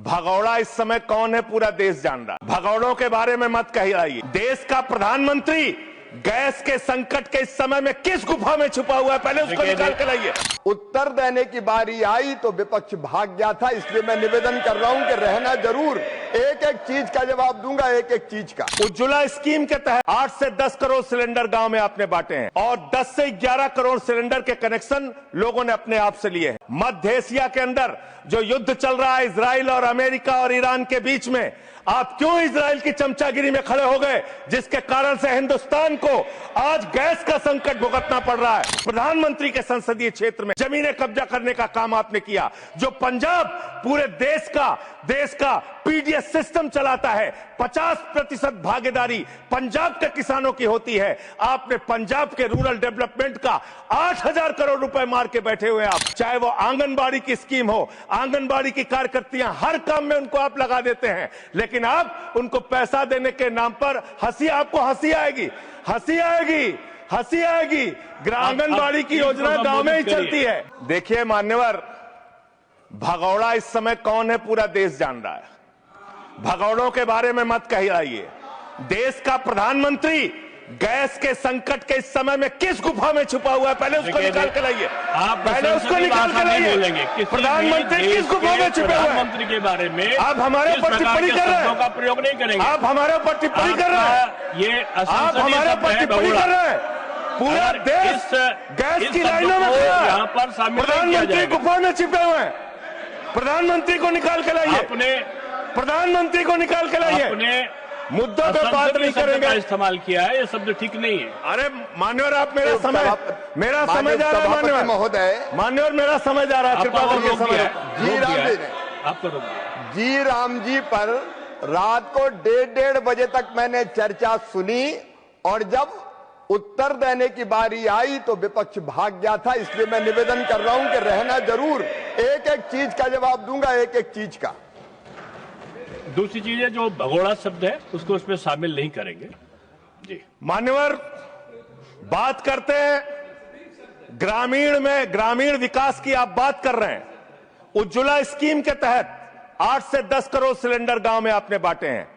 भगौड़ा इस समय कौन है पूरा देश जान रहा। भगौड़ों के बारे में मत कहिए। देश का प्रधानमंत्री गैस के संकट के इस समय में किस गुफा में छुपा हुआ है, पहले उसको निकाल के लाइए। उत्तर देने की बारी आई तो विपक्ष भाग गया था, इसलिए मैं निवेदन कर रहा हूं कि रहना जरूर, एक एक चीज का जवाब दूंगा, एक एक चीज का। उज्ज्वला स्कीम के तहत 8 से 10 करोड़ सिलेंडर गांव में आपने बांटे हैं और 10 से 11 करोड़ सिलेंडर के कनेक्शन लोगों ने अपने आप से लिए हैं। मध्य एशिया के अंदर जो युद्ध चल रहा है इजराइल और अमेरिका और ईरान के बीच में, आप क्यों इजराइल की चमचागिरी में खड़े हो गए, जिसके कारण से हिंदुस्तान को आज गैस का संकट भुगतना पड़ रहा है। प्रधानमंत्री के संसदीय क्षेत्र में जमीनें कब्जा करने का काम आपने किया। जो पंजाब पूरे देश का पीडीएस सिस्टम चलाता है, 50% भागीदारी पंजाब के किसानों की होती है। आपने पंजाब के रूरल डेवलपमेंट का 8,000 करोड़ रुपए मार के बैठे हुए आप। चाहे वो आंगनबाड़ी की स्कीम हो, आंगनबाड़ी की कार्यकर्तियां, हर काम में उनको आप लगा देते हैं, लेकिन आप उनको पैसा देने के नाम पर आपको हंसी आएगी। आंगनबाड़ी की योजना गांव में ही चलती है। देखिए मान्यवर, भगौड़ा इस समय कौन है पूरा देश जान रहा है। भगौड़ों के बारे में मत कहिए। देश का प्रधानमंत्री गैस के संकट के इस समय में किस गुफा में छुपा हुआ है, पहले उसको निकाल के लाइए। पहले उसको निकाल के लाइए। प्रधानमंत्री किस गुफा में छुपे हुए हैं? प्रधानमंत्री के बारे में आप हमारे ऊपर टिप्पणी कर रहे हैं, का प्रयोग नहीं करेंगे। आप हमारे ऊपर टिप्पणी कर रहे हैं, ये आप हमारे ऊपर टिप्पणी कर रहे हैं। पूरा देश गैस की लाइनों में खड़ा है, यहाँ पर प्रधानमंत्री गुफा में छिपे हुए हैं। प्रधानमंत्री को निकाल के लाइए। प्रधानमंत्री को निकाल के लाइए। मुद्दों पे बात नहीं करेंगे। इस्तेमाल किया है, ये शब्द ठीक नहीं है। अरे मान्यवर, आप मेरा समय जा रहा है। मान्यवर महोदय, मान्यवर मेरा समय जा रहा है, कृपया करके समय। जी राम जी पर रात को 1:30 बजे तक मैंने चर्चा सुनी और जब उत्तर देने की बारी आई तो विपक्ष भाग गया था, इसलिए मैं निवेदन कर रहा हूं कि रहना जरूर, एक एक चीज का जवाब दूंगा, एक एक चीज का। दूसरी चीज है, जो भगोड़ा शब्द है उसको उसमें शामिल नहीं करेंगे। जी मान्यवर, बात करते हैं ग्रामीण विकास की आप बात कर रहे हैं। उज्ज्वला स्कीम के तहत 8 से 10 करोड़ सिलेंडर गांव में आपने बांटे हैं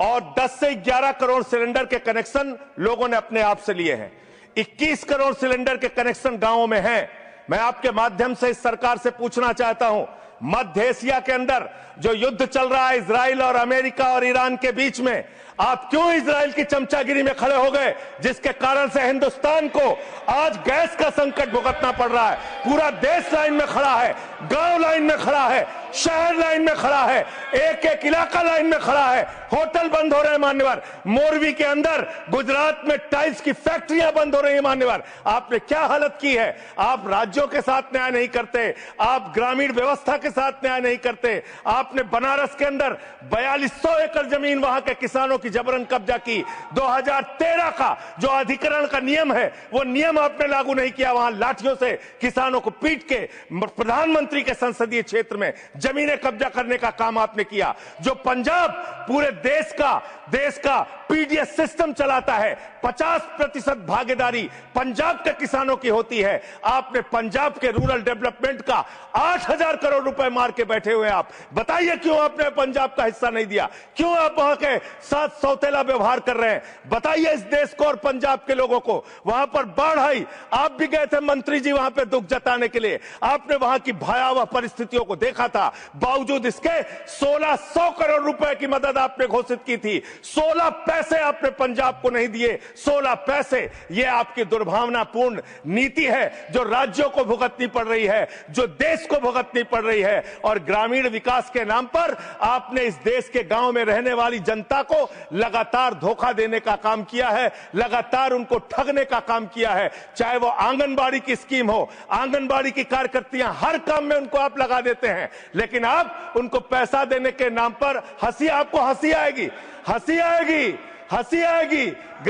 और 10 से 11 करोड़ सिलेंडर के कनेक्शन लोगों ने अपने आप से लिए हैं। 21 करोड़ सिलेंडर के कनेक्शन गांवों में हैं। मैं आपके माध्यम से इस सरकार से पूछना चाहता हूं, मध्य एशिया के अंदर जो युद्ध चल रहा है इजराइल और अमेरिका और ईरान के बीच में, आप क्यों इजराइल की चमचागिरी में खड़े हो गए, जिसके कारण से हिंदुस्तान को आज गैस का संकट भुगतना पड़ रहा है। पूरा देश लाइन में खड़ा है, गांव लाइन में खड़ा है, शहर लाइन में खड़ा है, एक एक इलाका लाइन में खड़ा है। होटल बंद हो रहे हैं मान्यवर। मोरवी के अंदर गुजरात में टाइल्स की फैक्ट्रियां बंद हो रही है मान्यवर। आपने क्या हालत की है। आप राज्यों के साथ न्याय नहीं करते, आप ग्रामीण व्यवस्था के साथ न्याय नहीं करते। आपने बनारस के अंदर 4200 एकड़ जमीन वहां के किसानों की जबरन कब्जा की। 2013 का जो अधिकरण का नियम है, वो नियम आपने लागू नहीं किया। वहां लाठियों से किसानों को पीट के प्रधानमंत्री के संसदीय क्षेत्र में जमीनें कब्जा करने का काम आपने किया। जो पंजाब पूरे देश का पीडीएस सिस्टम चलाता है, 50% भागीदारी पंजाब के किसानों की होती है। आपने पंजाब के रूरल डेवलपमेंट का 8,000 करोड़ रुपए मार के बैठे हुए। आप बताइए क्यों आपने पंजाब का हिस्सा नहीं दिया, क्यों आप वहां के साथ सौतेला व्यवहार कर रहे हैं। बताइए इस देश को और पंजाब के लोगों को। वहां पर बाढ़ आई, आप भी गए थे मंत्री जी वहां पे दुख जताने के लिए। आपने वहां की भयावह परिस्थितियों को देखा था, बावजूद इसके 1600 करोड़ रुपए की मदद आपने घोषित की थी। 16 पैसे आपने पंजाब को नहीं दिए। 16 पैसे। यह आपकी दुर्भावनापूर्ण नीति है जो राज्यों को भुगतनी पड़ रही है, जो देश को भुगतनी पड़ रही है। और ग्रामीण विकास के नाम पर आपने इस देश के गांव में रहने वाली जनता को लगातार धोखा देने का काम किया है, लगातार उनको ठगने का काम किया है। चाहे वो आंगनबाड़ी की स्कीम हो, आंगनबाड़ी की कार्यकर्तियां, हर काम में उनको आप लगा देते हैं, लेकिन आप उनको पैसा देने के नाम पर आपको हंसी आएगी।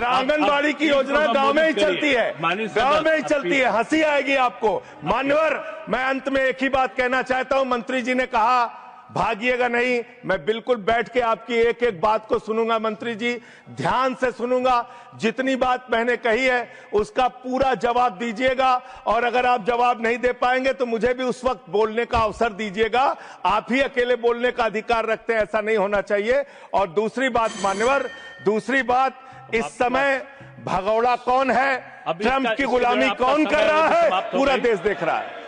आंगनबाड़ी की योजना गांव में ही चलती है, गांव में ही चलती है। हंसी आएगी आपको। मान्यवर, मैं अंत में एक ही बात कहना चाहता हूं। मंत्री जी ने कहा भागिएगा नहीं। मैं बिल्कुल बैठ के आपकी एक एक बात को सुनूंगा मंत्री जी, ध्यान से सुनूंगा। जितनी बात मैंने कही है उसका पूरा जवाब दीजिएगा, और अगर आप जवाब नहीं दे पाएंगे तो मुझे भी उस वक्त बोलने का अवसर दीजिएगा। आप ही अकेले बोलने का अधिकार रखते हैं, ऐसा नहीं होना चाहिए। और दूसरी बात मान्यवर, दूसरी बात, इस समय भगौड़ा कौन है, ट्रंप की गुलामी कौन कर रहा है, पूरा देश देख रहा है।